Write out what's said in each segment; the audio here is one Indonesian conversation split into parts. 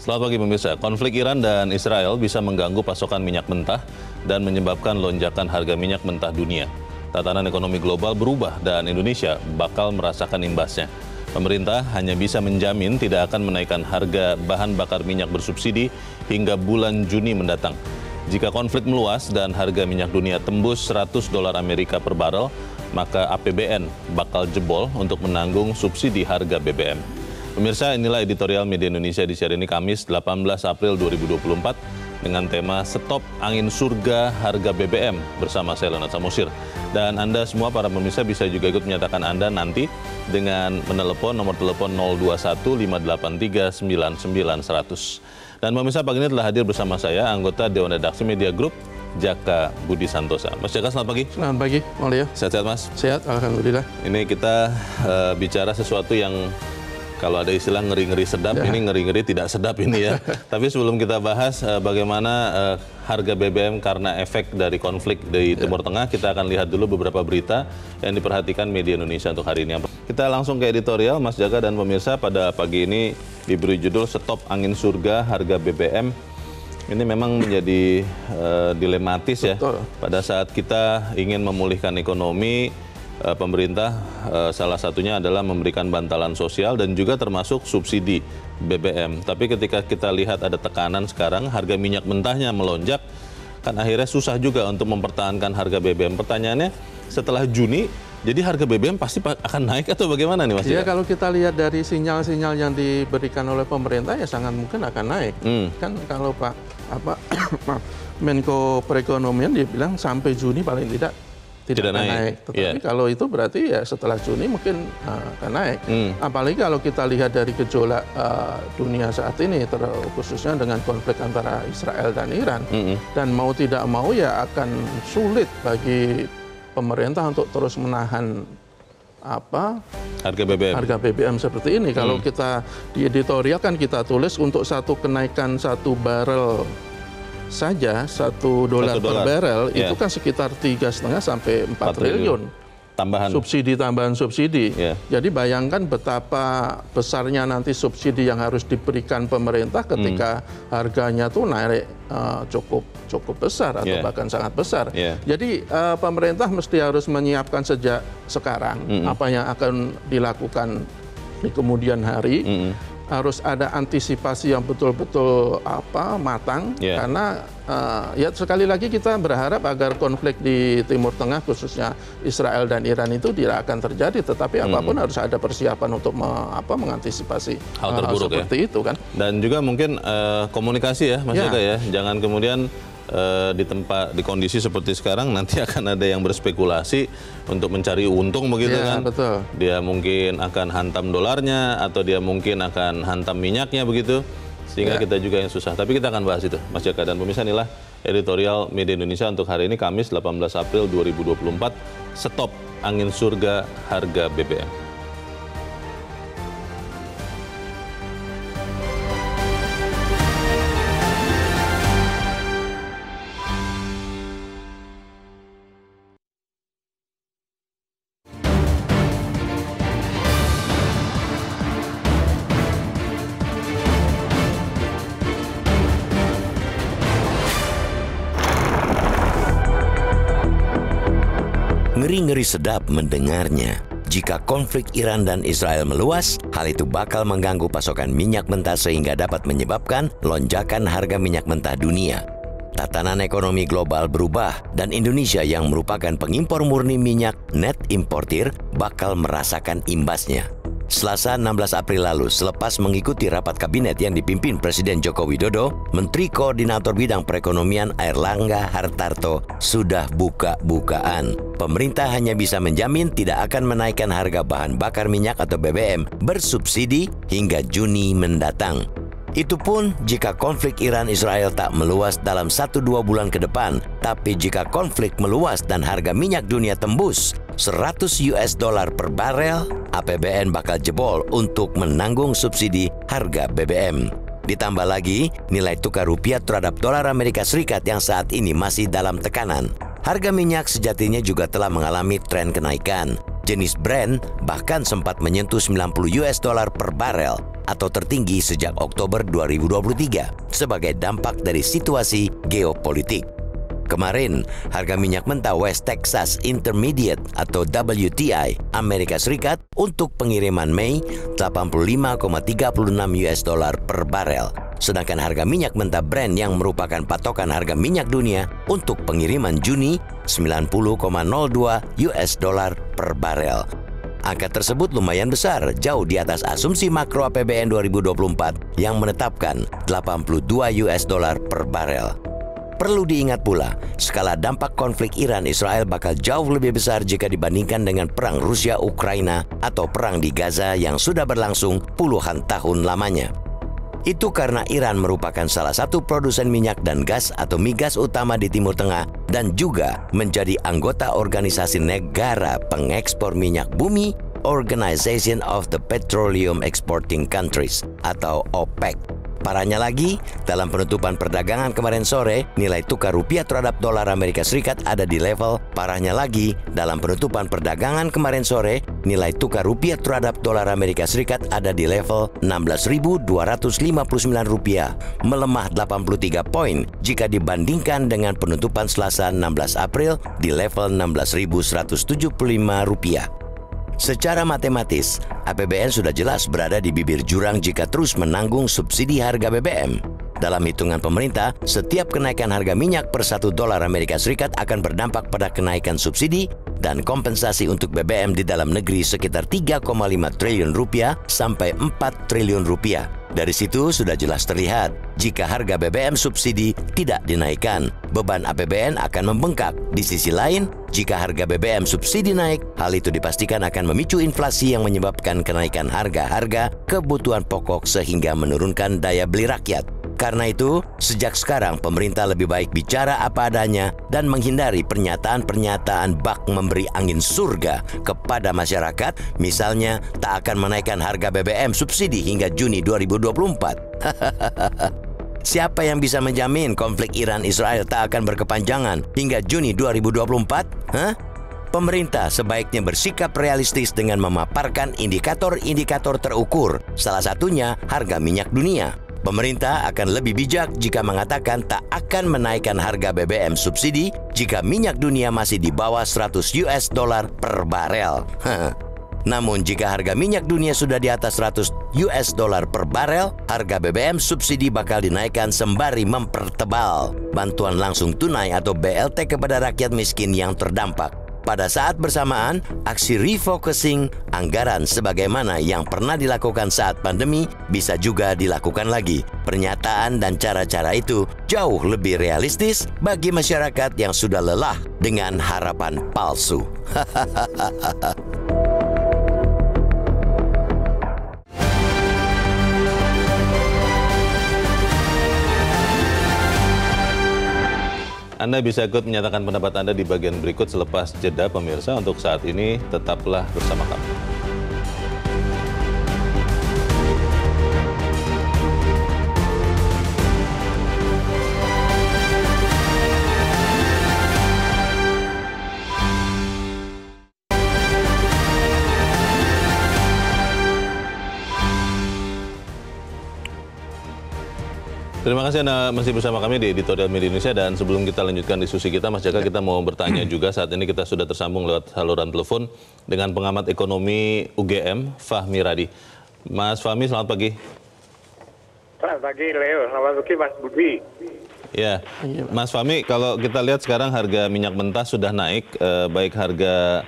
Selamat pagi pemirsa. Konflik Iran dan Israel bisa mengganggu pasokan minyak mentah dan menyebabkan lonjakan harga minyak mentah dunia. Tatanan ekonomi global berubah dan Indonesia bakal merasakan imbasnya. Pemerintah hanya bisa menjamin tidak akan menaikkan harga bahan bakar minyak bersubsidi hingga bulan Juni mendatang. Jika konflik meluas dan harga minyak dunia tembus $100 Amerika per barel, maka APBN bakal jebol untuk menanggung subsidi harga BBM. Pemirsa, inilah editorial Media Indonesia di siang ini Kamis 18 April 2024 dengan tema Stop Angin Surga Harga BBM bersama saya Leonard Samosir. Dan Anda semua para pemirsa bisa juga ikut menyatakan Anda nanti dengan menelepon nomor telepon 021 583 99 100. Dan pemirsa, pagi ini telah hadir bersama saya anggota Dewan Redaksi Media Group Jaka Budi Santosa. Mas Jaka, selamat pagi. Selamat pagi, Maulio. Sehat-sehat Mas? Sehat, alhamdulillah. Ini kita bicara sesuatu yang kalau ada istilah ngeri-ngeri sedap, ini ngeri-ngeri tidak sedap ini ya. Tapi sebelum kita bahas bagaimana harga BBM karena efek dari konflik di Timur Tengah, kita akan lihat dulu beberapa berita yang diperhatikan media Indonesia untuk hari ini. Kita langsung ke editorial, Mas Jaka dan pemirsa. Pada pagi ini diberi judul Stop Angin Surga Harga BBM. Ini memang menjadi dilematis ya. Betul. Pada saat kita ingin memulihkan ekonomi, pemerintah salah satunya adalah memberikan bantalan sosial dan juga termasuk subsidi BBM. Tapi ketika kita lihat ada tekanan sekarang, harga minyak mentahnya melonjak, kan akhirnya susah juga untuk mempertahankan harga BBM. Pertanyaannya, setelah Juni, jadi harga BBM pasti akan naik atau bagaimana nih Mas? Ya, kalau kita lihat dari sinyal-sinyal yang diberikan oleh pemerintah ya sangat mungkin akan naik. Kan kalau Pak Menko Perekonomian dia bilang sampai Juni paling tidak naik. Tetapi kalau itu berarti ya setelah Juni mungkin akan naik. Apalagi kalau kita lihat dari gejolak dunia saat ini, khususnya dengan konflik antara Israel dan Iran. Dan mau tidak mau ya akan sulit bagi pemerintah untuk terus menahan harga BBM seperti ini. Kalau kita di editorial kan kita tulis untuk satu kenaikan 1 barel saja $1 per barel itu kan sekitar 3,5 sampai 4 triliun tambahan subsidi. Jadi bayangkan betapa besarnya nanti subsidi yang harus diberikan pemerintah ketika harganya tuh naik cukup besar atau bahkan sangat besar. Jadi pemerintah mesti harus menyiapkan sejak sekarang apa yang akan dilakukan di kemudian hari. Harus ada antisipasi yang betul-betul matang karena ya sekali lagi kita berharap agar konflik di Timur Tengah khususnya Israel dan Iran itu tidak akan terjadi, tetapi apapun harus ada persiapan untuk mengantisipasi hal terburuk seperti itu kan. Dan juga mungkin komunikasi ya Mas Jaka ya, jangan kemudian di kondisi seperti sekarang nanti akan ada yang berspekulasi untuk mencari untung begitu kan. Betul. Dia mungkin akan hantam dolarnya atau dia mungkin akan hantam minyaknya begitu, sehingga kita juga yang susah. Tapi kita akan bahas itu Mas Jaka dan pemirsa. Inilah editorial Media Indonesia untuk hari ini Kamis 18 April 2024. Stop Angin Surga Harga BBM. Ngeri-ngeri sedap mendengarnya. Jika konflik Iran dan Israel meluas, hal itu bakal mengganggu pasokan minyak mentah sehingga dapat menyebabkan lonjakan harga minyak mentah dunia. Tatanan ekonomi global berubah dan Indonesia yang merupakan pengimpor murni minyak net importir bakal merasakan imbasnya. Selasa 16 April lalu, selepas mengikuti rapat kabinet yang dipimpin Presiden Joko Widodo, Menteri Koordinator Bidang Perekonomian Airlangga Hartarto sudah buka-bukaan. Pemerintah hanya bisa menjamin tidak akan menaikkan harga bahan bakar minyak atau BBM bersubsidi hingga Juni mendatang. Itu pun jika konflik Iran-Israel tak meluas dalam 1-2 bulan ke depan. Tapi jika konflik meluas dan harga minyak dunia tembus $100 per barel, APBN bakal jebol untuk menanggung subsidi harga BBM. Ditambah lagi, nilai tukar rupiah terhadap dolar Amerika Serikat yang saat ini masih dalam tekanan. Harga minyak sejatinya juga telah mengalami tren kenaikan. Jenis Brent bahkan sempat menyentuh $90 per barel. atau tertinggi sejak Oktober 2023 sebagai dampak dari situasi geopolitik. Kemarin, harga minyak mentah West Texas Intermediate atau WTI Amerika Serikat untuk pengiriman Mei 85,36 US dollar per barel. Sedangkan harga minyak mentah Brent yang merupakan patokan harga minyak dunia untuk pengiriman Juni 90,02 US dollar per barel. Angka tersebut lumayan besar, jauh di atas asumsi makro APBN 2024 yang menetapkan 82 US dollar per barel. Perlu diingat pula, skala dampak konflik Iran-Israel bakal jauh lebih besar jika dibandingkan dengan perang Rusia-Ukraina atau perang di Gaza yang sudah berlangsung puluhan tahun lamanya. Itu karena Iran merupakan salah satu produsen minyak dan gas atau migas utama di Timur Tengah dan juga menjadi anggota organisasi negara pengekspor minyak bumi, Organization of the Petroleum Exporting Countries atau OPEC. Parahnya lagi, dalam penutupan perdagangan kemarin sore, nilai tukar rupiah terhadap dolar Amerika Serikat ada di level parahnya lagi. Dalam penutupan perdagangan kemarin sore, nilai tukar rupiah terhadap dolar Amerika Serikat ada di level 16.259 rupiah, melemah 83 poin jika dibandingkan dengan penutupan Selasa 16 April di level 16.175 rupiah. Secara matematis, APBN sudah jelas berada di bibir jurang jika terus menanggung subsidi harga BBM. Dalam hitungan pemerintah, setiap kenaikan harga minyak per $1 Amerika Serikat akan berdampak pada kenaikan subsidi dan kompensasi untuk BBM di dalam negeri sekitar 3,5 triliun rupiah sampai 4 triliun rupiah. Dari situ sudah jelas terlihat, jika harga BBM subsidi tidak dinaikkan, beban APBN akan membengkak. Di sisi lain, jika harga BBM subsidi naik, hal itu dipastikan akan memicu inflasi yang menyebabkan kenaikan harga-harga kebutuhan pokok sehingga menurunkan daya beli rakyat. Karena itu, sejak sekarang pemerintah lebih baik bicara apa adanya dan menghindari pernyataan-pernyataan bak memberi angin surga kepada masyarakat, misalnya tak akan menaikkan harga BBM subsidi hingga Juni 2024. Siapa yang bisa menjamin konflik Iran-Israel tak akan berkepanjangan hingga Juni 2024? Pemerintah sebaiknya bersikap realistis dengan memaparkan indikator-indikator terukur, salah satunya harga minyak dunia. Pemerintah akan lebih bijak jika mengatakan tak akan menaikkan harga BBM subsidi jika minyak dunia masih di bawah 100 US dollar per barel. Namun jika harga minyak dunia sudah di atas 100 US dollar per barel, harga BBM subsidi bakal dinaikkan sembari mempertebal bantuan langsung tunai atau BLT kepada rakyat miskin yang terdampak. Pada saat bersamaan, aksi refocusing anggaran sebagaimana yang pernah dilakukan saat pandemi bisa juga dilakukan lagi. Pernyataan dan cara-cara itu jauh lebih realistis bagi masyarakat yang sudah lelah dengan harapan palsu. Anda bisa ikut menyatakan pendapat Anda di bagian berikut selepas jeda pemirsa. Untuk saat ini, tetaplah bersama kami. Terima kasih Anda masih bersama kami di Editorial Media Indonesia, dan sebelum kita lanjutkan diskusi kita, Mas Jaka, kita mau bertanya juga. Saat ini kita sudah tersambung lewat saluran telepon dengan pengamat ekonomi UGM, Fahmi Radi. Mas Fahmi, selamat pagi. Selamat pagi Leo, selamat pagi Mas Budi. Ya, Mas Fahmi, kalau kita lihat sekarang harga minyak mentah sudah naik, baik harga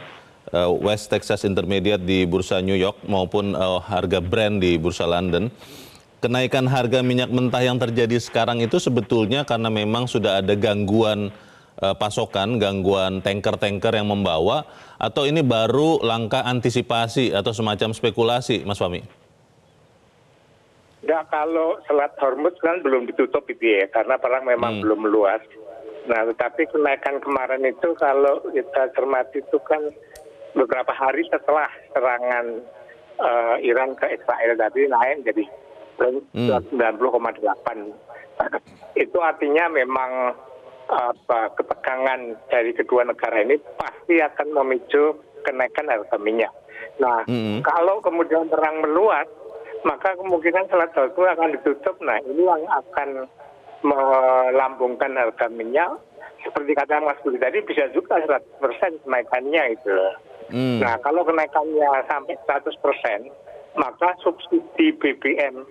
West Texas Intermediate di Bursa New York maupun harga Brent di Bursa London. Kenaikan harga minyak mentah yang terjadi sekarang itu sebetulnya karena memang sudah ada gangguan pasokan, gangguan tanker-tanker yang membawa, atau ini baru langkah antisipasi atau semacam spekulasi, Mas Fahmi? Enggak, kalau Selat Hormuz kan belum ditutup itu ya, karena perang memang belum meluas. Nah, tetapi kenaikan kemarin itu kalau kita cermati itu kan beberapa hari setelah serangan Iran ke Israel tadi naik jadi 90,8. Itu artinya memang ketegangan dari kedua negara ini pasti akan memicu kenaikan harga minyak. Nah, kalau kemudian perang meluas, maka kemungkinan Selat Daud akan ditutup. Nah, ini yang akan melambungkan harga minyak. Seperti kata Mas Budi tadi, bisa juga 100% kenaikannya itu. Nah, kalau kenaikannya sampai 100%, maka subsidi BBM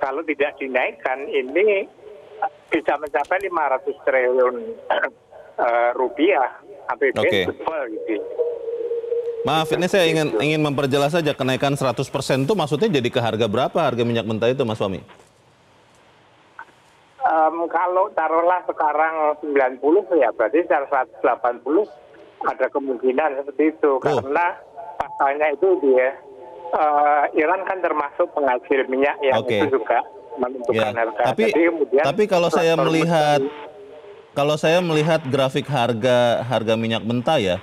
kalau tidak dinaikkan ini bisa mencapai 500 triliun rupiah APBN tebal gitu. Maaf, ini saya ingin memperjelas saja, kenaikan 100% itu maksudnya jadi ke harga berapa harga minyak mentah itu, Mas Fahmi? Kalau taruhlah sekarang 90 ya berarti 180 ada kemungkinan seperti itu. Karena pasalnya itu dia Iran kan termasuk penghasil minyak yang itu juga menentukan harga. Tapi kalau saya melihat grafik harga minyak mentah ya,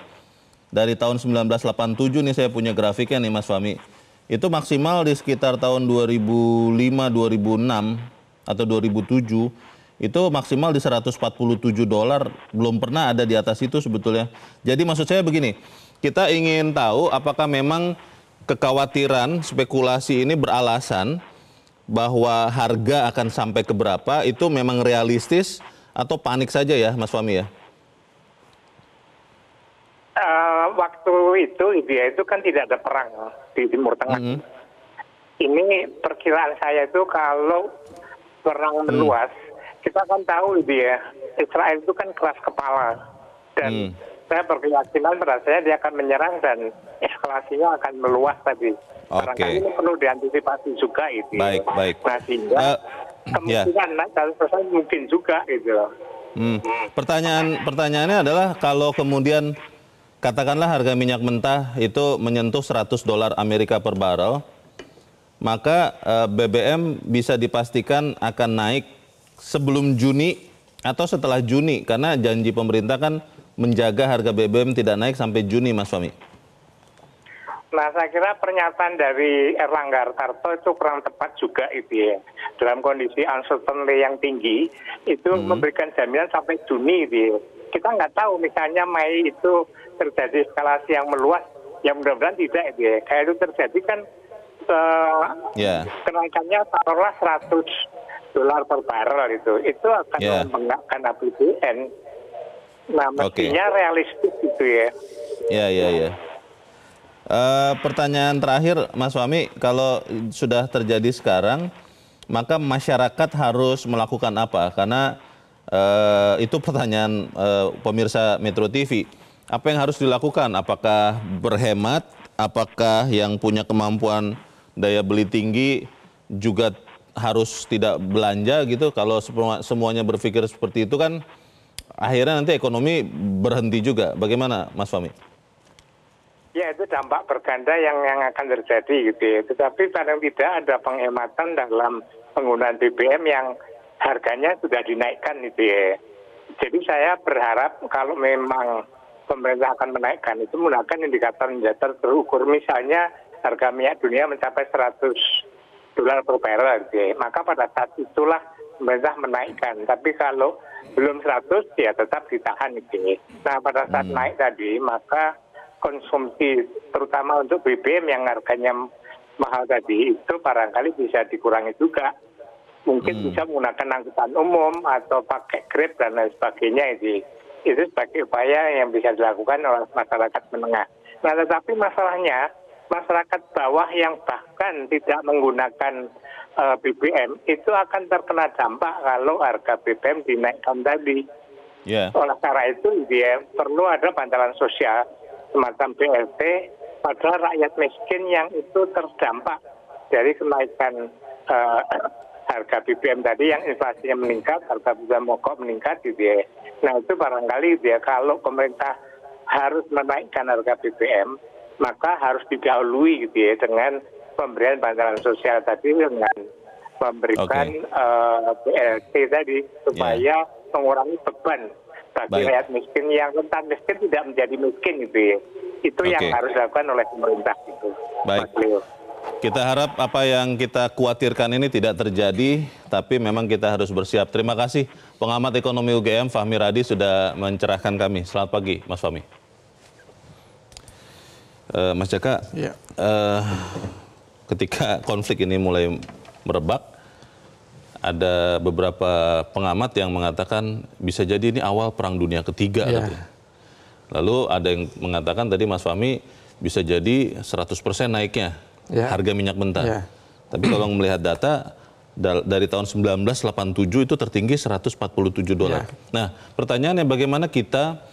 dari tahun 1987 nih saya punya grafiknya nih Mas Fahmi. Itu maksimal di sekitar tahun 2005, 2006 atau 2007 itu maksimal di $147. Belum pernah ada di atas itu sebetulnya. Jadi maksud saya begini, kita ingin tahu apakah memang kekhawatiran spekulasi ini beralasan bahwa harga akan sampai ke berapa itu memang realistis atau panik saja ya Mas Fahmi ya? Waktu itu kan tidak ada perang di Timur Tengah. Ini perkiraan saya itu kalau perang meluas, kita kan tahu Israel itu kan keras kepala dan saya berkeyakinan pada saya dia akan menyerang dan eskalasinya akan meluas tadi. Barangkali ini perlu diantisipasi juga itu. Baik. Nah, sehingga kemungkinan naik 100% mungkin juga gitu. Pertanyaannya adalah kalau kemudian katakanlah harga minyak mentah itu menyentuh $100 Amerika per barrel, maka BBM bisa dipastikan akan naik sebelum Juni atau setelah Juni, karena janji pemerintah kan menjaga harga BBM tidak naik sampai Juni, Mas Fahmi. Nah, saya kira pernyataan dari Erlangga Hartarto itu kurang tepat juga itu ya. Dalam kondisi uncertainty yang tinggi, itu memberikan jaminan sampai Juni itu ya. Kita nggak tahu misalnya Mei itu terjadi eskalasi yang meluas, yang mudah-mudahan tidak itu ya. Kayak itu terjadi kan kenaikannya taruhlah $100 per barrel itu akan membengkakkan APBN. Nah, mestinya realistis gitu ya. Iya. Pertanyaan terakhir Mas Fahmi, kalau sudah terjadi sekarang, maka masyarakat harus melakukan apa? Karena itu pertanyaan pemirsa Metro TV. Apa yang harus dilakukan? Apakah berhemat? Apakah yang punya kemampuan daya beli tinggi juga harus tidak belanja gitu? Kalau semuanya berpikir seperti itu kan akhirnya nanti ekonomi berhenti juga. Bagaimana Mas Fahmi? Ya, itu dampak berganda yang akan terjadi gitu ya. Tetapi paling tidak ada penghematan dalam penggunaan BBM yang harganya sudah dinaikkan gitu ya. Jadi saya berharap kalau memang pemerintah akan menaikkan itu menggunakan indikator terukur. Misalnya harga minyak dunia mencapai $100 per barrel gitu ya. Maka pada saat itulah pemerintah menaikkan. Tapi kalau belum 100 ya tetap ditahan gitu ya. Nah, pada saat naik tadi maka konsumsi terutama untuk BBM yang harganya mahal tadi itu barangkali bisa dikurangi juga. Mungkin bisa menggunakan angkutan umum atau pakai Grab dan lain sebagainya itu sebagai upaya yang bisa dilakukan oleh masyarakat menengah. Nah, tetapi masalahnya masyarakat bawah yang bahkan tidak menggunakan BBM itu akan terkena dampak kalau harga BBM dinaikkan tadi. Oleh karena itu dia perlu ada bantalan sosial semacam BLT pada rakyat miskin yang itu terdampak dari kenaikan harga BBM tadi yang inflasinya meningkat, harga bahan pokok meningkat gitu ya. Nah, itu barangkali dia kalau pemerintah harus menaikkan harga BBM, maka harus didahului gitu ya dengan pemberian bantalan sosial tadi dengan memberikan BLT tadi supaya mengurangi beban bagi rakyat miskin yang rentan miskin tidak menjadi miskin gitu ya. Itu yang harus dilakukan oleh pemerintah itu. Baik. Kita harap apa yang kita khawatirkan ini tidak terjadi, tapi memang kita harus bersiap. Terima kasih pengamat ekonomi UGM Fahmi Radi sudah mencerahkan kami. Selamat pagi, Mas Fahmi. Mas Jaka, ketika konflik ini mulai merebak, ada beberapa pengamat yang mengatakan bisa jadi ini awal Perang Dunia Ketiga. Katanya. Lalu ada yang mengatakan tadi Mas Fahmi bisa jadi 100% naiknya harga minyak mentah. Tapi kalau melihat data dari tahun 1987 itu tertinggi $147. Nah, pertanyaannya bagaimana kita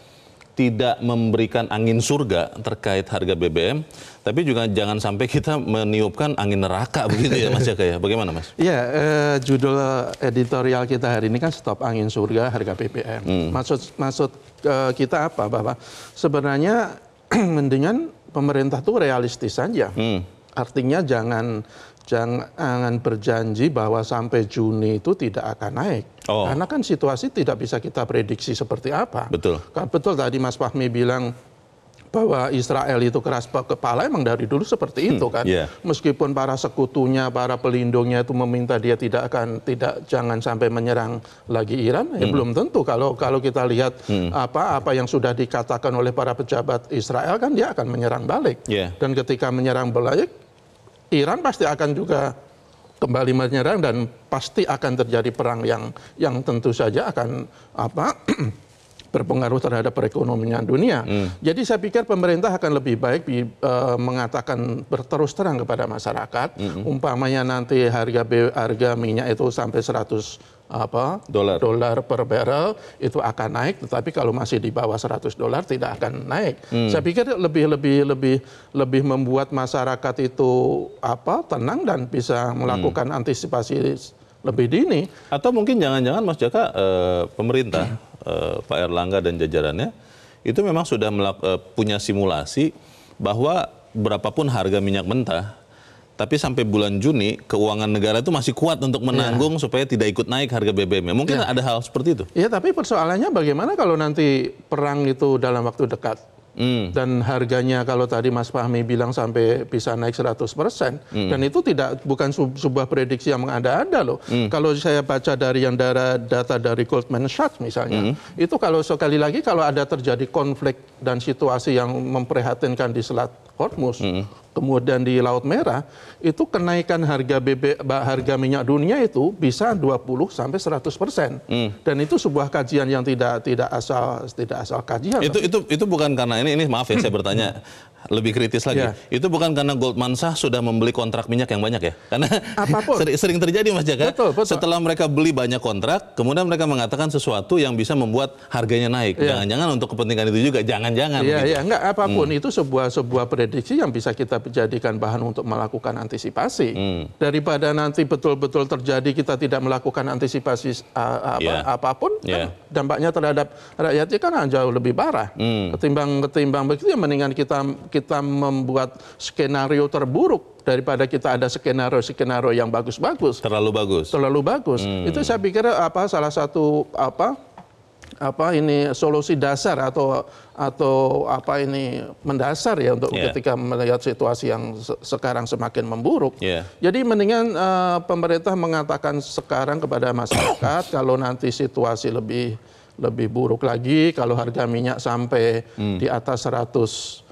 tidak memberikan angin surga terkait harga BBM, tapi juga jangan sampai kita meniupkan angin neraka begitu ya Mas Jaka ya. Bagaimana Mas? Iya, judul editorial kita hari ini kan Stop Angin Surga Harga BBM. Maksud kita apa? Bahwa sebenarnya mendingan pemerintah tuh realistis saja. Artinya jangan berjanji bahwa sampai Juni itu tidak akan naik. Karena kan situasi tidak bisa kita prediksi seperti apa. Betul. Betul tadi Mas Fahmi bilang bahwa Israel itu keras kepala, emang dari dulu seperti itu kan. Meskipun para sekutunya, para pelindungnya itu meminta dia jangan sampai menyerang lagi Iran, ya belum tentu. Kalau kita lihat apa yang sudah dikatakan oleh para pejabat Israel kan dia akan menyerang balik. Dan ketika menyerang balik, Iran pasti akan juga kembali menyerang dan pasti akan terjadi perang yang tentu saja akan berpengaruh terhadap perekonomian dunia. Jadi saya pikir pemerintah akan lebih baik mengatakan berterus terang kepada masyarakat, umpamanya nanti harga minyak itu sampai $100 per barrel itu akan naik, tetapi kalau masih di bawah $100 tidak akan naik. Saya pikir lebih membuat masyarakat itu tenang dan bisa melakukan antisipasi lebih dini. Atau mungkin jangan-jangan Mas Jaka pemerintah Pak Erlangga dan jajarannya itu memang sudah punya simulasi bahwa berapapun harga minyak mentah, tapi sampai bulan Juni keuangan negara itu masih kuat untuk menanggung supaya tidak ikut naik harga BBM. Mungkin ada hal seperti itu. Iya, tapi persoalannya bagaimana kalau nanti perang itu dalam waktu dekat dan harganya kalau tadi Mas Fahmi bilang sampai bisa naik 100%, dan itu bukan sebuah prediksi yang mengada-ada loh. Kalau saya baca dari data dari Goldman Sachs misalnya, itu kalau sekali lagi kalau ada terjadi konflik dan situasi yang memprihatinkan di Selat Hormuz, kemudian di Laut Merah, itu kenaikan harga minyak dunia itu bisa 20-100%. Dan itu sebuah kajian yang tidak asal kajian. Itu bukan karena ini maaf ya saya bertanya lebih kritis lagi. Itu bukan karena Goldman Sachs sudah membeli kontrak minyak yang banyak ya? Karena sering terjadi Mas Jaka. Betul. Setelah mereka beli banyak kontrak, kemudian mereka mengatakan sesuatu yang bisa membuat harganya naik. Jangan-jangan untuk kepentingan itu juga, jangan-jangan. Iya, enggak apapun itu sebuah prediksi yang bisa kita jadikan bahan untuk melakukan antisipasi. Daripada nanti betul-betul terjadi kita tidak melakukan antisipasi apapun, kan dampaknya terhadap rakyatnya kan jauh lebih parah. Ketimbang begitu ya mendingan kita membuat skenario terburuk daripada kita ada skenario yang bagus-bagus. Terlalu bagus. Itu saya pikir salah satu solusi dasar atau mendasar ya untuk ketika melihat situasi yang sekarang semakin memburuk. Jadi mendingan pemerintah mengatakan sekarang kepada masyarakat kalau nanti situasi lebih buruk lagi, kalau harga minyak sampai di atas $100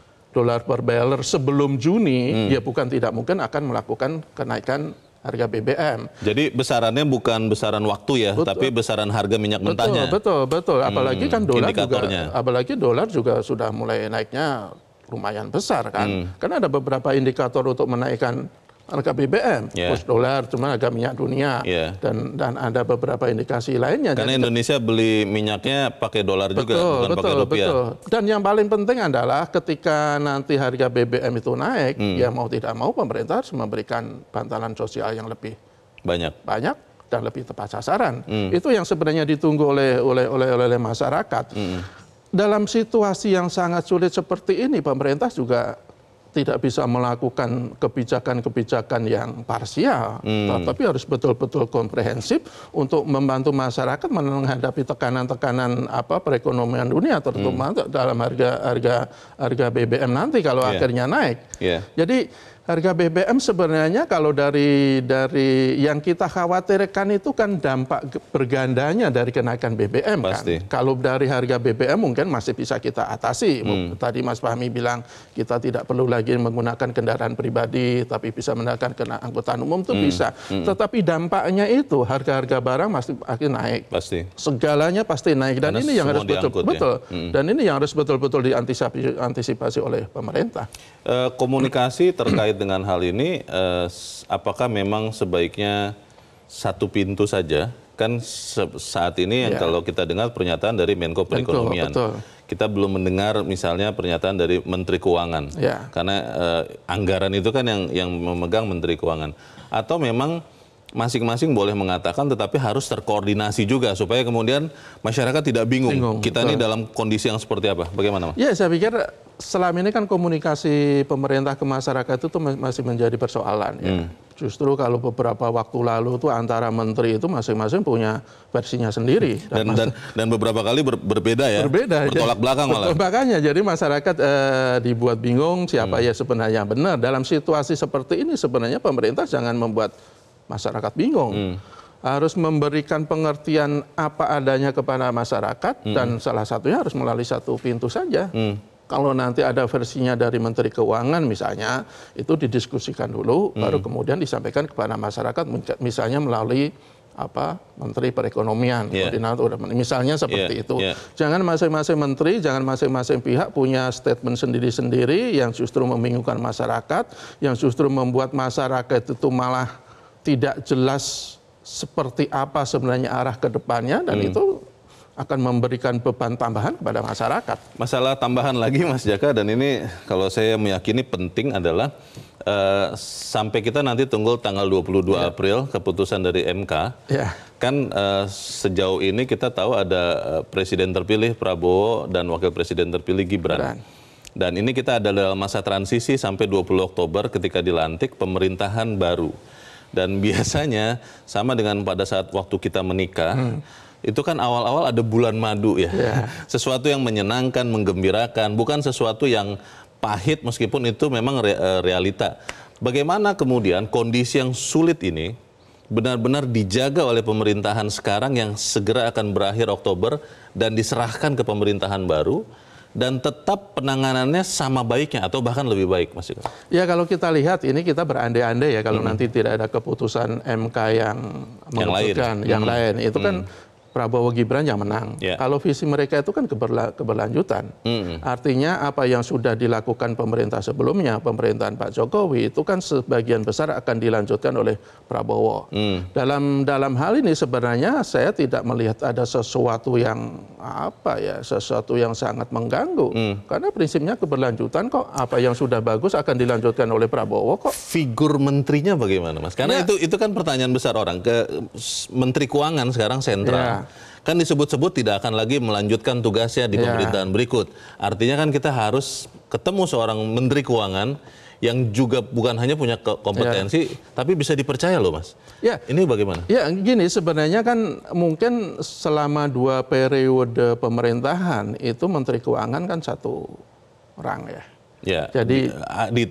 per barrel sebelum Juni, ya bukan tidak mungkin akan melakukan kenaikan harga BBM. Jadi besarannya bukan besaran waktu ya, tapi besaran harga minyak mentahnya. Betul. Apalagi kan dolar juga sudah mulai naiknya lumayan besar kan. Karena ada beberapa indikator untuk menaikkan harga BBM, kurs dolar, cuma harga minyak dunia, dan ada beberapa indikasi lainnya. Karena Indonesia beli minyaknya pakai dolar juga, bukan pakai rupiah. Dan yang paling penting adalah ketika nanti harga BBM itu naik, ya mau tidak mau pemerintah harus memberikan bantalan sosial yang lebih banyak dan lebih tepat sasaran. Itu yang sebenarnya ditunggu oleh masyarakat. Dalam situasi yang sangat sulit seperti ini, pemerintah juga tidak bisa melakukan kebijakan-kebijakan yang parsial, tapi harus betul-betul komprehensif untuk membantu masyarakat menghadapi tekanan-tekanan perekonomian dunia, terutama dalam harga BBM nanti kalau akhirnya naik. Jadi Harga BBM sebenarnya kalau dari yang kita khawatirkan itu kan dampak bergandanya dari kenaikan BBM Pasti. kan. Kalau dari harga BBM mungkin masih bisa kita atasi. Tadi Mas Fahmi bilang kita tidak perlu lagi menggunakan kendaraan pribadi, tapi bisa menggunakan angkutan umum itu bisa. Tetapi dampaknya itu harga-harga barang masih akan naik. Pasti. Segalanya pasti naik dan Karena ini yang harus semua betul-betul diangkut, ya. dan ini yang harus betul-betul diantisipasi oleh pemerintah. Komunikasi terkait dengan hal ini, apakah memang sebaiknya satu pintu saja? Kan saat ini yang kalau kita dengar pernyataan dari Menko Perekonomian, betul. kita belum mendengar misalnya pernyataan dari Menteri Keuangan, karena anggaran itu kan yang memegang Menteri Keuangan. Atau memang masing-masing boleh mengatakan, tetapi harus terkoordinasi juga supaya kemudian masyarakat tidak bingung. Kita ini dalam kondisi yang seperti apa? Bagaimana, Mas? Ya, saya pikir selama ini kan komunikasi pemerintah ke masyarakat itu masih menjadi persoalan. Ya. Justru kalau beberapa waktu lalu tuh antara menteri itu masing-masing punya versinya sendiri. Dan beberapa kali berbeda ya? Berbeda. Bertolak belakang malah. Makanya jadi masyarakat dibuat bingung siapa ya sebenarnya benar. Dalam situasi seperti ini sebenarnya pemerintah jangan membuat masyarakat bingung. Harus memberikan pengertian apa adanya kepada masyarakat dan salah satunya harus melalui satu pintu saja. Kalau nanti ada versinya dari Menteri Keuangan misalnya, itu didiskusikan dulu, baru kemudian disampaikan kepada masyarakat, misalnya melalui Menteri Perekonomian, koordinator, misalnya seperti itu. Jangan masing-masing menteri, jangan masing-masing pihak punya statement sendiri-sendiri yang justru membingungkan masyarakat, yang justru membuat masyarakat itu malah tidak jelas seperti apa sebenarnya arah ke depannya, dan itu akan memberikan beban tambahan kepada masyarakat. Masalah tambahan lagi Mas Jaka, dan ini kalau saya meyakini penting adalah sampai kita nanti tunggu tanggal 22 April keputusan dari MK. Kan sejauh ini kita tahu ada Presiden terpilih Prabowo dan Wakil Presiden terpilih Gibran. Dan ini kita ada dalam masa transisi sampai 20 Oktober ketika dilantik pemerintahan baru. Dan biasanya sama dengan pada saat waktu kita menikah, itu kan awal-awal ada bulan madu ya. Sesuatu yang menyenangkan, menggembirakan, bukan sesuatu yang pahit meskipun itu memang realita. Bagaimana kemudian kondisi yang sulit ini benar-benar dijaga oleh pemerintahan sekarang yang segera akan berakhir Oktober dan diserahkan ke pemerintahan baru, dan tetap penanganannya sama baiknya atau bahkan lebih baik, Mas Joko? Ya, kalau kita lihat ini kita berandai-andai ya, kalau nanti tidak ada keputusan MK yang memutuskan yang lain. Itu kan Prabowo Gibran yang menang. Kalau visi mereka itu kan keberlanjutan. Artinya apa yang sudah dilakukan pemerintah sebelumnya, pemerintahan Pak Jokowi, itu kan sebagian besar akan dilanjutkan oleh Prabowo. Dalam hal ini sebenarnya saya tidak melihat ada sesuatu yang sesuatu yang sangat mengganggu. Karena prinsipnya keberlanjutan kok, apa yang sudah bagus akan dilanjutkan oleh Prabowo kok. Figur menterinya bagaimana, Mas? Karena itu kan pertanyaan besar orang. Menteri Keuangan sekarang sentral. Kan disebut-sebut tidak akan lagi melanjutkan tugasnya di pemerintahan berikut. Artinya kan kita harus ketemu seorang Menteri Keuangan yang juga bukan hanya punya kompetensi, tapi bisa dipercaya loh, Mas. Ini bagaimana? Ya, gini, sebenarnya kan mungkin selama 2 periode pemerintahan itu Menteri Keuangan kan satu orang ya. Jadi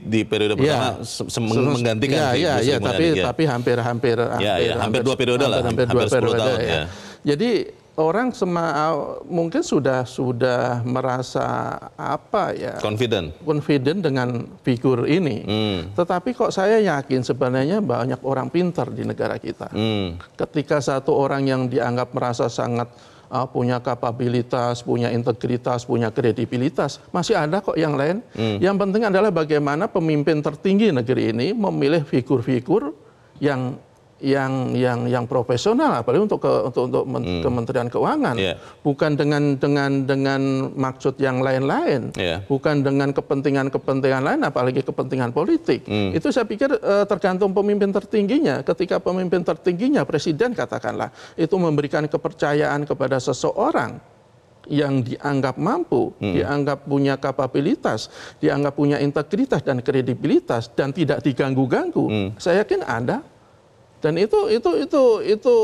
di periode pertama menggantikan. Tapi hampir 2 periode lah, hampir 10 tahun. Jadi orang mungkin sudah merasa confident dengan figur ini. Tetapi kok saya yakin sebenarnya banyak orang pintar di negara kita. Ketika satu orang yang dianggap merasa sangat punya kapabilitas, punya integritas, punya kredibilitas, masih ada kok yang lain. Yang penting adalah bagaimana pemimpin tertinggi negeri ini memilih figur-figur yang profesional, apalagi untuk Kementerian Keuangan, bukan dengan maksud yang lain-lain, bukan dengan kepentingan lain, apalagi kepentingan politik. Itu saya pikir tergantung pemimpin tertingginya. Ketika pemimpin tertingginya, presiden katakanlah, itu memberikan kepercayaan kepada seseorang yang dianggap mampu, dianggap punya kapabilitas, dianggap punya integritas dan kredibilitas, dan tidak diganggu-ganggu, saya yakin ada Dan itu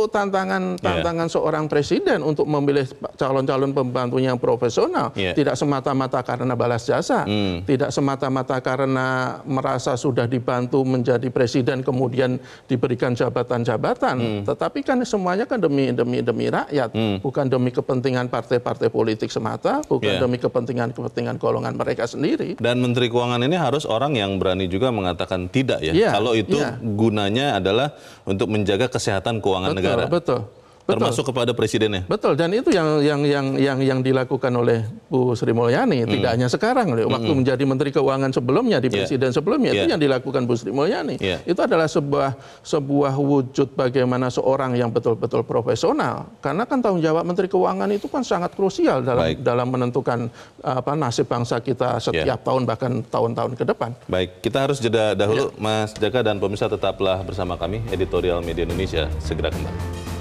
tantangan seorang presiden untuk memilih calon-calon pembantunya yang profesional, tidak semata-mata karena balas jasa, tidak semata-mata karena merasa sudah dibantu menjadi presiden kemudian diberikan jabatan-jabatan, tetapi kan semuanya kan demi rakyat, bukan demi kepentingan partai-partai politik semata, bukan demi kepentingan golongan mereka sendiri. Dan Menteri Keuangan ini harus orang yang berani juga mengatakan tidak ya. Kalau itu gunanya adalah untuk menjaga kesehatan keuangan negara. Betul. Termasuk kepada presidennya. Betul, dan itu yang dilakukan oleh Bu Sri Mulyani, tidak hanya sekarang, waktu menjadi Menteri Keuangan sebelumnya, di Presiden sebelumnya, itu yang dilakukan Bu Sri Mulyani. Itu adalah sebuah wujud bagaimana seorang yang betul-betul profesional, karena kan tanggung jawab Menteri Keuangan itu kan sangat krusial dalam menentukan nasib bangsa kita setiap tahun, bahkan tahun-tahun ke depan. Baik, kita harus jeda dahulu, Mas Jaka dan pemirsa tetaplah bersama kami, Editorial Media Indonesia, segera kembali.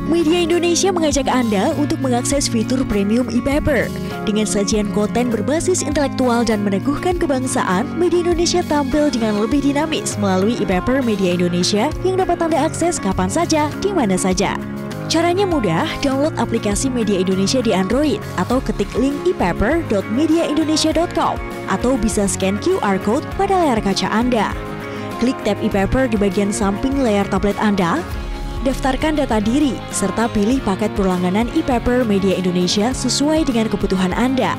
Media Indonesia mengajak Anda untuk mengakses fitur premium e-paper. Dengan sajian konten berbasis intelektual dan meneguhkan kebangsaan, Media Indonesia tampil dengan lebih dinamis melalui e-paper Media Indonesia yang dapat Anda akses kapan saja, di mana saja. Caranya mudah, download aplikasi Media Indonesia di Android atau ketik link e-paper.mediaindonesia.com atau bisa scan QR Code pada layar kaca Anda. Klik tab e-paper di bagian samping layar tablet Anda, daftarkan data diri, serta pilih paket berlangganan e-paper Media Indonesia sesuai dengan kebutuhan Anda.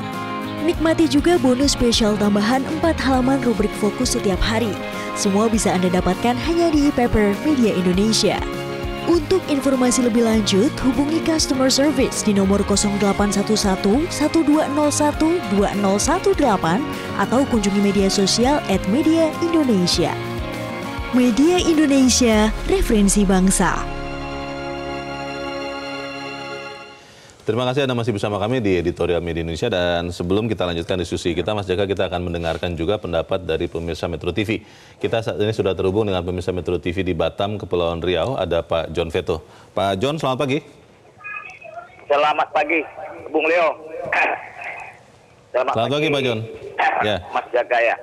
Nikmati juga bonus spesial tambahan 4 halaman rubrik fokus setiap hari. Semua bisa Anda dapatkan hanya di e-paper Media Indonesia. Untuk informasi lebih lanjut, hubungi customer service di nomor 0811 1201 2018 atau kunjungi media sosial @Media Indonesia. Media Indonesia, referensi bangsa. Terima kasih Anda masih bersama kami di Editorial Media Indonesia, dan sebelum kita lanjutkan diskusi kita, Mas Jaka, kita akan mendengarkan juga pendapat dari pemirsa Metro TV. Kita saat ini sudah terhubung dengan pemirsa Metro TV di Batam, Kepulauan Riau, ada Pak John Veto. Pak John, selamat pagi. Selamat pagi, Bung Leo. Selamat pagi Pak John. Ya. Mas Jaka ya.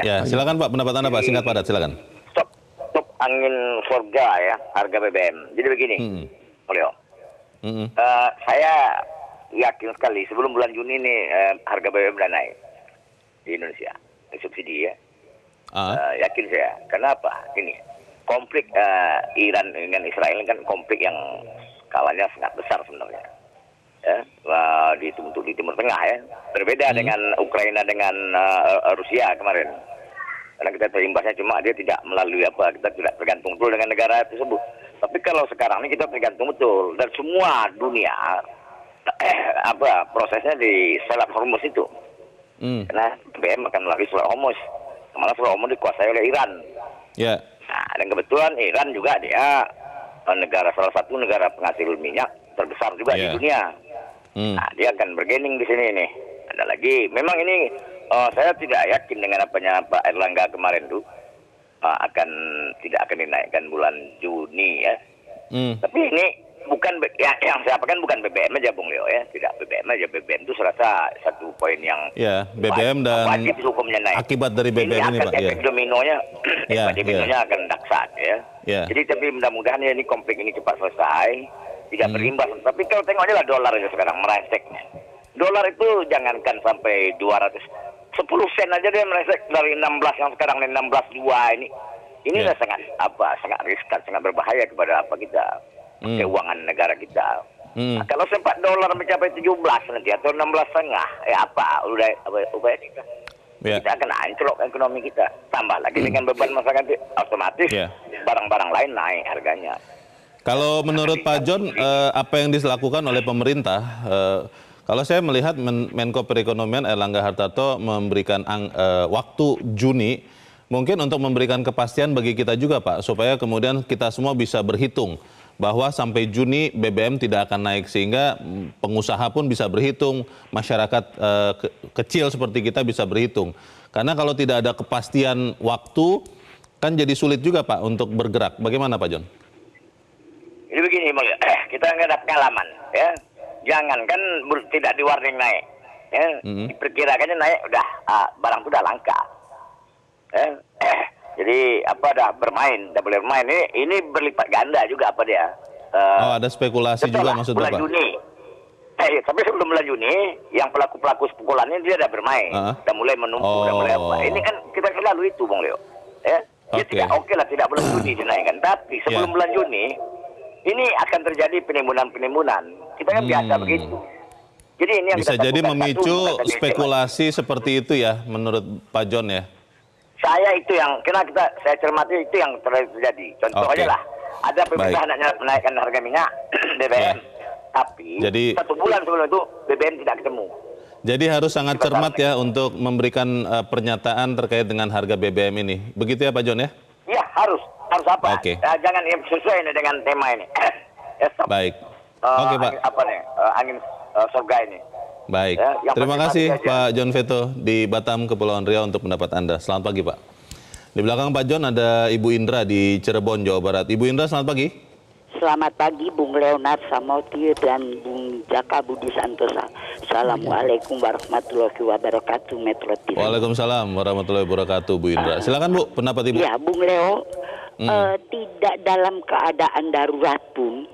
Ya, silakan Pak, pendapat Anda Pak, singkat padat, silakan. Stop angin surga ya, harga BBM. Jadi begini, Leo. Saya yakin sekali sebelum bulan Juni ini harga BBM udah naik di Indonesia, subsidi ya. Yakin saya. Kenapa? Ini konflik Iran dengan Israel kan konflik yang skalanya sangat besar sebenarnya. Ya, di Timur Tengah ya. Berbeda dengan Ukraina dengan Rusia kemarin. Karena kita terimbasnya, cuma dia tidak melalui kita tidak tergantung betul dengan negara tersebut. Tapi kalau sekarang ini kita tergantung betul, dan semua dunia prosesnya di Selat Hormuz itu. Karena BBM akan melalui Selat Hormuz. Malah Selat Hormuz dikuasai oleh Iran. Nah, dan kebetulan Iran juga dia salah satu negara penghasil minyak terbesar juga di dunia. Nah, dia akan bergaining di sini nih. Ada lagi, memang ini saya tidak yakin dengan apanya Pak Erlangga kemarin tuh. Tidak akan dinaikkan bulan Juni ya. Tapi ini bukan yang saya apakan bukan BBM aja Bung Leo ya, tidak BBM aja. BBM itu serasa satu poin yang BBM dan wajib hukumnya naik. Akibat dari BBM ini Pak. Efek dominonya, dominonya akan dahsyat ya. Jadi tapi mudah-mudahan ini konflik ini cepat selesai, tidak berimbas. Tapi kalau tengok aja lah dolar aja sekarang mereseknya. Dolar itu jangankan sampai 200. 10 sen aja dia meresek dari 16 yang sekarang 16,2 ini. Ini sangat riskan, sangat berbahaya kepada kita keuangan negara kita. Nah, kalau sempat dolar mencapai 17 nanti atau 16,5, udah kita akan anjlok ekonomi kita. Tambah lagi dengan beban masyarakat, otomatis barang-barang lain naik harganya. Kalau menurut Pak John, apa yang dilakukan oleh pemerintah? Kalau saya melihat Menko Perekonomian Erlangga Hartarto memberikan waktu Juni mungkin untuk memberikan kepastian bagi kita juga Pak, supaya kemudian kita semua bisa berhitung bahwa sampai Juni BBM tidak akan naik, sehingga pengusaha pun bisa berhitung, masyarakat kecil seperti kita bisa berhitung. Karena kalau tidak ada kepastian waktu, kan jadi sulit juga Pak untuk bergerak. Bagaimana Pak John? Jadi begini, kita nggak ada pengalaman, ya. Jangan kan tidak di warning naik, ya. Diperkirakannya naik, udah barang itu udah langka. Jadi dah boleh bermain. Ini berlipat ganda juga apa dia? Ada spekulasi juga maksud Bapak? Bulan Juni. Tapi sebelum bulan Juni, yang pelaku spekulannya dia udah bermain, udah mulai menumpuk, udah mulai apa. Ini kan kita selalu itu, Bung Leo. Dia tidak oke lah, tidak bulan Juni dinaikkan. Tapi sebelum bulan Juni, ini akan terjadi penimbunan. Kita kan biasa begitu. Jadi ini yang bisa jadi memicu spekulasi seperti itu ya, menurut Pak John ya? Saya itu yang, karena saya cermati itu yang terjadi. Contoh aja lah, ada pemerintah hendak menaikkan harga minyak BBM, tapi jadi, 1 bulan sebelum itu BBM tidak ketemu. Jadi harus sangat cermat ya untuk memberikan pernyataan terkait dengan harga BBM ini. Begitu ya Pak John ya? Iya, harus apa? Jangan sesuai dengan tema ini. Baik. Oke Pak. Angin surga ini. Baik. Terima kasih Pak John Veto di Batam, Kepulauan Riau untuk pendapat Anda. Selamat pagi Pak. Di belakang Pak John ada Ibu Indra di Cirebon, Jawa Barat. Ibu Indra, selamat pagi. Selamat pagi Bung Leonard Samotio dan Bung Jaka Budi Santosa. Assalamualaikum warahmatullahi wabarakatuh, Metro TV. Waalaikumsalam warahmatullahi wabarakatuh, Bu Indra. Silakan Bu, pendapat Ibu. Ya, Bung Leo, tidak dalam keadaan darurat pun,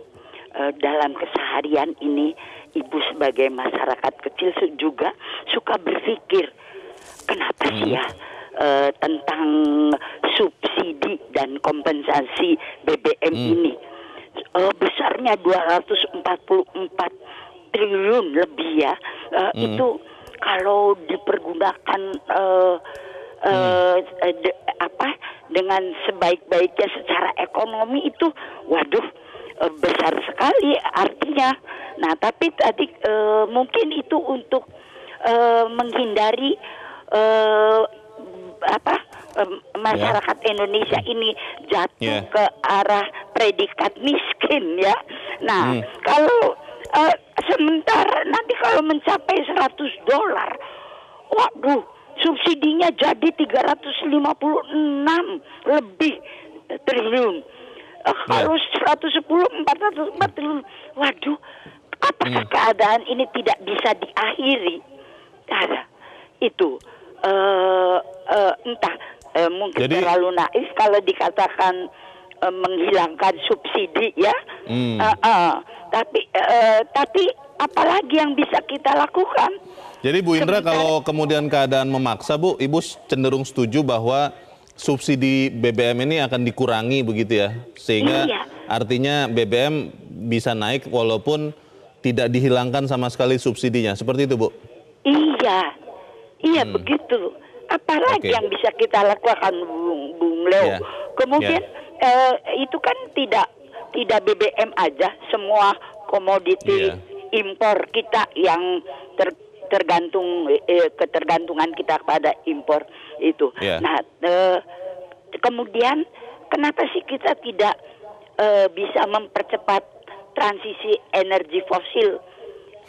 dalam keseharian ini, Ibu sebagai masyarakat kecil juga suka berpikir, kenapa sih ya tentang subsidi dan kompensasi BBM ini. Besarnya 244 triliun lebih ya. Itu kalau dipergunakan dengan sebaik-baiknya secara ekonomi itu, waduh, besar sekali artinya. Nah, tapi tadi mungkin itu untuk menghindari masyarakat Indonesia ini jatuh ke arah predikat miskin ya. Nah, kalau sementara nanti kalau mencapai $100, waduh, subsidinya jadi 356 lebih triliun. Kalau 110, 404 triliun. Waduh, apakah keadaan ini tidak bisa diakhiri? Itu entah mungkin terlalu naif kalau dikatakan menghilangkan subsidi ya. Tapi apalagi yang bisa kita lakukan? Jadi Bu Indra, kalau kemudian keadaan memaksa Bu, Ibu cenderung setuju bahwa subsidi BBM ini akan dikurangi begitu ya, sehingga artinya BBM bisa naik walaupun tidak dihilangkan sama sekali subsidinya, seperti itu Bu? Iya begitu. Apalagi yang bisa kita lakukan, Bung Leo? Kemudian itu kan tidak BBM aja, semua komoditi impor kita yang ketergantungan kita pada impor itu. Nah, kemudian kenapa sih kita tidak bisa mempercepat transisi energi fosil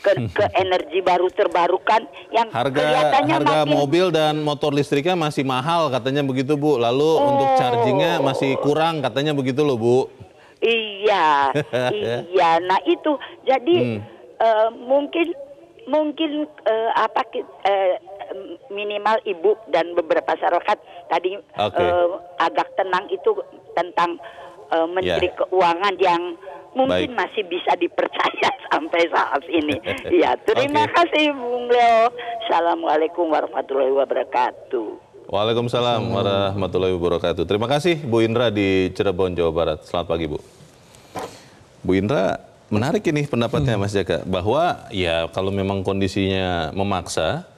ke energi baru terbarukan yang harga mobil dan motor listriknya masih mahal katanya begitu Bu. Lalu untuk chargingnya masih kurang katanya begitu loh Bu. Iya. Nah itu jadi mungkin minimal Ibu dan beberapa masyarakat tadi agak tenang itu tentang Menteri Keuangan yang mungkin masih bisa dipercaya sampai saat ini. Ya, terima kasih Bung Leo. Assalamualaikum warahmatullahi wabarakatuh. Waalaikumsalam warahmatullahi wabarakatuh. Terima kasih Bu Indra di Cirebon, Jawa Barat. Selamat pagi Bu. Bu Indra, menarik ini pendapatnya Mas Jaka, bahwa ya kalau memang kondisinya memaksa,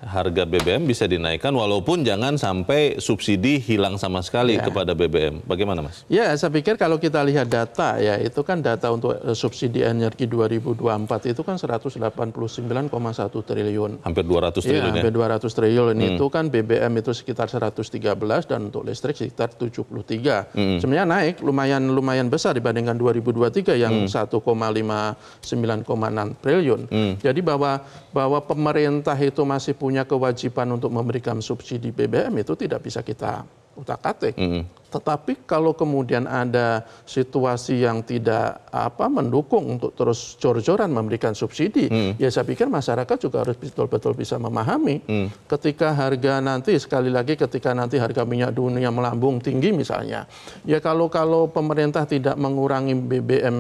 harga BBM bisa dinaikkan walaupun jangan sampai subsidi hilang sama sekali kepada BBM. Bagaimana Mas? Ya, saya pikir kalau kita lihat data ya, itu kan data untuk subsidi energi 2024 itu kan 189,1 triliun. Hampir 200 triliun ya? Hampir 200 triliun. Itu kan BBM itu sekitar 113 dan untuk listrik sekitar 73. Sebenarnya naik lumayan besar dibandingkan 2023 yang 1,59,6 triliun. Jadi bahwa pemerintah itu masih punya kewajiban untuk memberikan subsidi BBM itu tidak bisa kita utak-atik. Tetapi kalau kemudian ada situasi yang tidak mendukung untuk terus jor-joran memberikan subsidi, ya saya pikir masyarakat juga harus betul-betul bisa memahami ketika harga nanti, sekali lagi ketika nanti harga minyak dunia melambung tinggi misalnya, ya kalau pemerintah tidak mengurangi BBM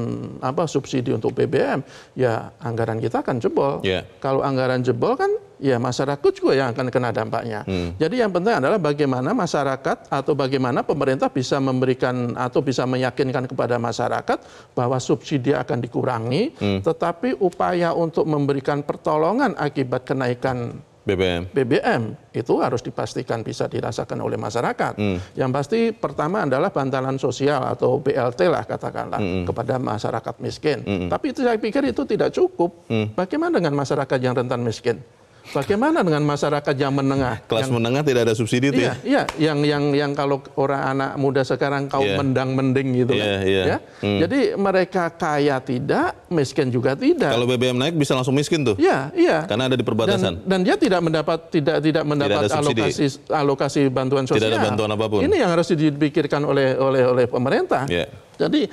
subsidi untuk BBM, ya anggaran kita akan jebol. Kalau anggaran jebol kan ya masyarakat juga yang akan kena dampaknya. Jadi yang penting adalah bagaimana masyarakat atau bagaimana pemerintah bisa memberikan atau bisa meyakinkan kepada masyarakat bahwa subsidi akan dikurangi, tetapi upaya untuk memberikan pertolongan akibat kenaikan BBM itu harus dipastikan bisa dirasakan oleh masyarakat. Yang pasti pertama adalah bantalan sosial atau BLT lah katakanlah kepada masyarakat miskin. Tapi itu saya pikir itu tidak cukup. Bagaimana dengan masyarakat yang rentan miskin? Bagaimana dengan masyarakat yang menengah? Kelas menengah tidak ada subsidi itu ya? Iya, yang kalau orang anak muda sekarang kaum mendang-mending gitu kan. Jadi mereka kaya tidak, miskin juga tidak. Kalau BBM naik bisa langsung miskin tuh? Iya. Karena ada di perbatasan. Dan dia tidak mendapat alokasi bantuan sosial. Tidak ada bantuan apapun. Ini yang harus dipikirkan oleh pemerintah. Jadi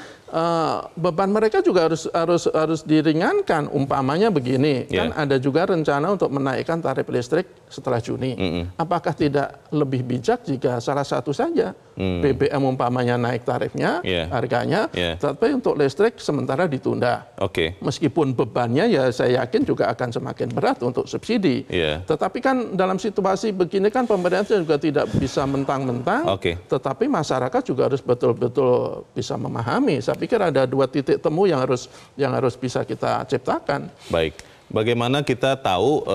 beban mereka juga harus diringankan. Umpamanya begini, kan ada juga rencana untuk menaikkan tarif listrik setelah Juni. Apakah tidak lebih bijak jika salah satu saja BBM umpamanya naik tarifnya, harganya, tapi untuk listrik sementara ditunda. Meskipun bebannya ya saya yakin juga akan semakin berat untuk subsidi. Tetapi kan dalam situasi begini kan pemerintah juga tidak bisa mentang-mentang, tetapi masyarakat juga harus betul-betul bisa memahami. Saya pikir ada dua titik temu yang harus bisa kita ciptakan. Baik. Bagaimana kita tahu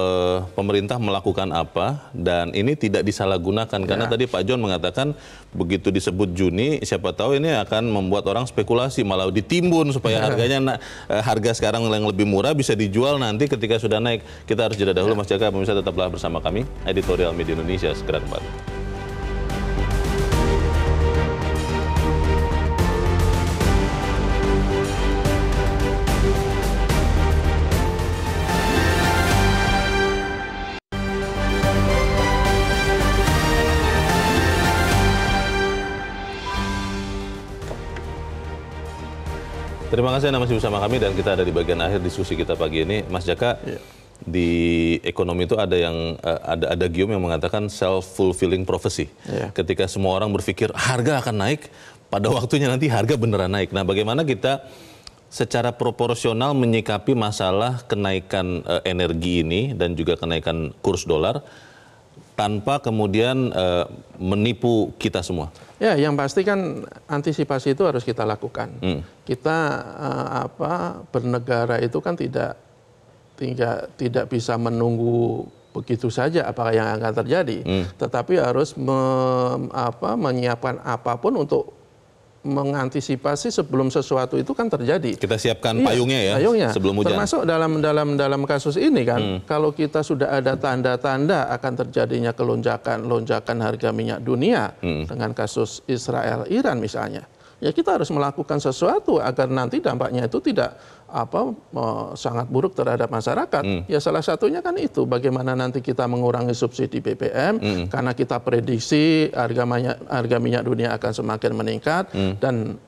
pemerintah melakukan apa dan ini tidak disalahgunakan karena tadi Pak John mengatakan begitu disebut Juni siapa tahu ini akan membuat orang spekulasi malah ditimbun supaya harganya harga sekarang yang lebih murah bisa dijual nanti ketika sudah naik. Kita harus jeda dahulu Mas Jaka, pemirsa tetaplah bersama kami Editorial Media Indonesia segera kembali. Terima kasih Anda masih bersama kami dan kita ada di bagian akhir diskusi kita pagi ini. Mas Jaka, di ekonomi itu ada ada gium yang mengatakan self-fulfilling prophecy. Ketika semua orang berpikir harga akan naik, pada waktunya nanti harga beneran naik. Nah bagaimana kita secara proporsional menyikapi masalah kenaikan energi ini dan juga kenaikan kurs dolar tanpa kemudian menipu kita semua? Ya, yang pasti kan antisipasi itu harus kita lakukan. Kita bernegara itu kan tidak bisa menunggu begitu saja apa yang akan terjadi, tetapi harus menyiapkan apapun untuk mengantisipasi sebelum sesuatu itu kan terjadi. Kita siapkan payungnya sebelum hujan. Termasuk dalam kasus ini kan, kalau kita sudah ada tanda-tanda akan terjadinya lonjakan harga minyak dunia dengan kasus Israel-Iran misalnya, ya kita harus melakukan sesuatu agar nanti dampaknya itu tidak sangat buruk terhadap masyarakat. Ya salah satunya kan itu bagaimana nanti kita mengurangi subsidi BBM karena kita prediksi harga minyak dunia akan semakin meningkat dan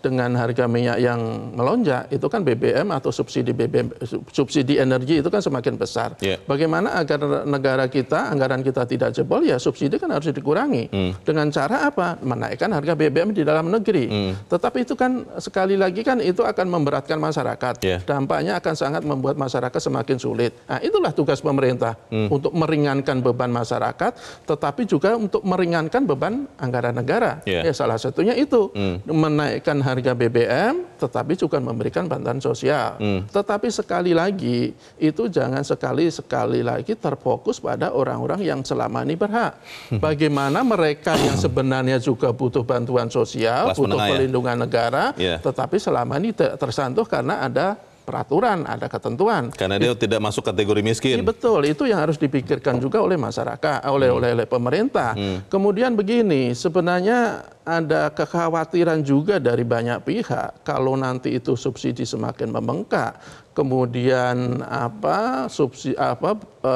dengan harga minyak yang melonjak itu kan BBM atau subsidi energi itu kan semakin besar. Bagaimana agar negara kita, anggaran kita tidak jebol, ya subsidi kan harus dikurangi. Dengan cara apa? Menaikkan harga BBM di dalam negeri. Tetapi itu kan sekali lagi kan itu akan memberatkan masyarakat. Dampaknya akan sangat membuat masyarakat semakin sulit. Nah itulah tugas pemerintah untuk meringankan beban masyarakat, tetapi juga untuk meringankan beban anggaran negara. Ya salah satunya itu menaikkan harga BBM, tetapi juga memberikan bantuan sosial. Tetapi sekali lagi, itu jangan sekali lagi terfokus pada orang-orang yang selama ini berhak. Bagaimana mereka yang sebenarnya juga butuh bantuan sosial, butuh perlindungan negara, tetapi selama ini tersentuh karena ada peraturan, ada ketentuan. Karena dia tidak masuk kategori miskin. Betul, itu yang harus dipikirkan juga oleh masyarakat, oleh pemerintah. Kemudian begini, sebenarnya ada kekhawatiran juga dari banyak pihak kalau nanti itu subsidi semakin membengkak, kemudian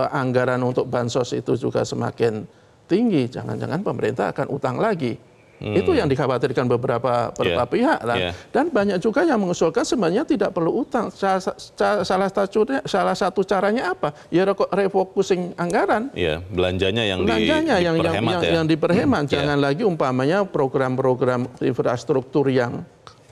anggaran untuk bansos itu juga semakin tinggi, jangan-jangan pemerintah akan utang lagi. Itu yang dikhawatirkan beberapa pihak. Dan banyak juga yang mengusulkan sebenarnya tidak perlu utang. Salah satu caranya apa? Ya refocusing anggaran. Belanjanya yang diperhemat. Jangan lagi umpamanya program-program infrastruktur yang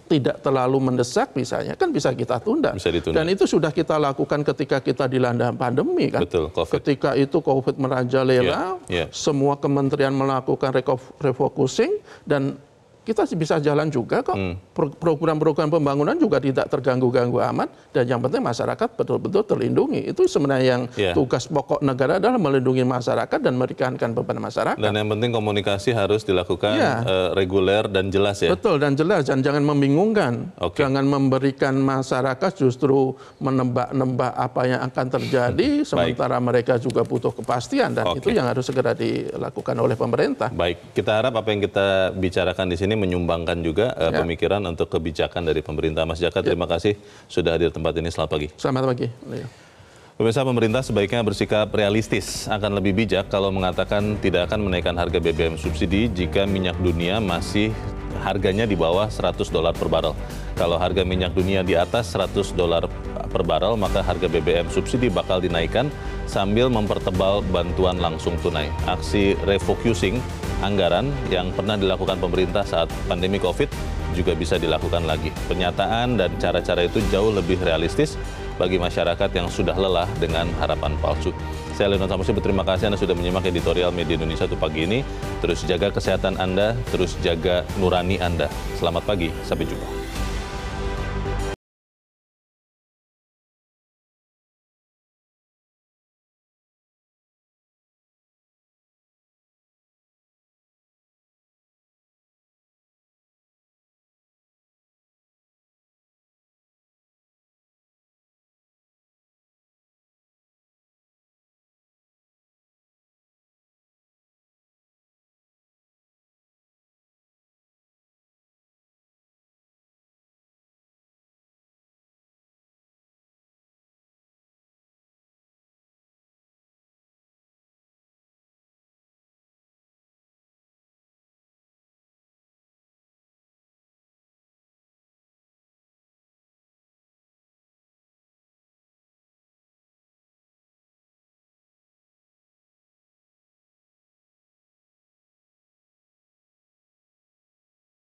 tidak terlalu mendesak misalnya, kan bisa kita tunda. Bisa ditunda. Dan itu sudah kita lakukan ketika kita dilanda pandemi kan. Betul, COVID. Ketika itu COVID merajalela, semua kementerian melakukan refocusing dan kita bisa jalan juga kok. Program-program pembangunan juga tidak terganggu-ganggu amat, dan yang penting masyarakat betul-betul terlindungi. Itu sebenarnya yang tugas pokok negara adalah melindungi masyarakat dan meringankan beban masyarakat. Dan yang penting komunikasi harus dilakukan reguler dan jelas ya. Betul, dan jelas, dan jangan membingungkan. Jangan memberikan masyarakat justru menebak-nebak apa yang akan terjadi, sementara mereka juga butuh kepastian, dan itu yang harus segera dilakukan oleh pemerintah. Baik, kita harap apa yang kita bicarakan di sini menyumbangkan juga pemikiran untuk kebijakan dari pemerintah. Mas Jaka, terima kasih sudah hadir tempat ini. Selamat pagi. Selamat pagi. Pemirsa, pemerintah sebaiknya bersikap realistis, akan lebih bijak kalau mengatakan tidak akan menaikkan harga BBM subsidi jika minyak dunia masih harganya di bawah $100 per barel. Kalau harga minyak dunia di atas $100 per barel, maka harga BBM subsidi bakal dinaikkan sambil mempertebal bantuan langsung tunai. Aksi refocusing anggaran yang pernah dilakukan pemerintah saat pandemi COVID juga bisa dilakukan lagi. Pernyataan dan cara-cara itu jauh lebih realistis bagi masyarakat yang sudah lelah dengan harapan palsu. Saya Leonard Samusi, berterima kasih Anda sudah menyimak editorial Media Indonesia untuk pagi ini. Terus jaga kesehatan Anda, terus jaga nurani Anda. Selamat pagi, sampai jumpa.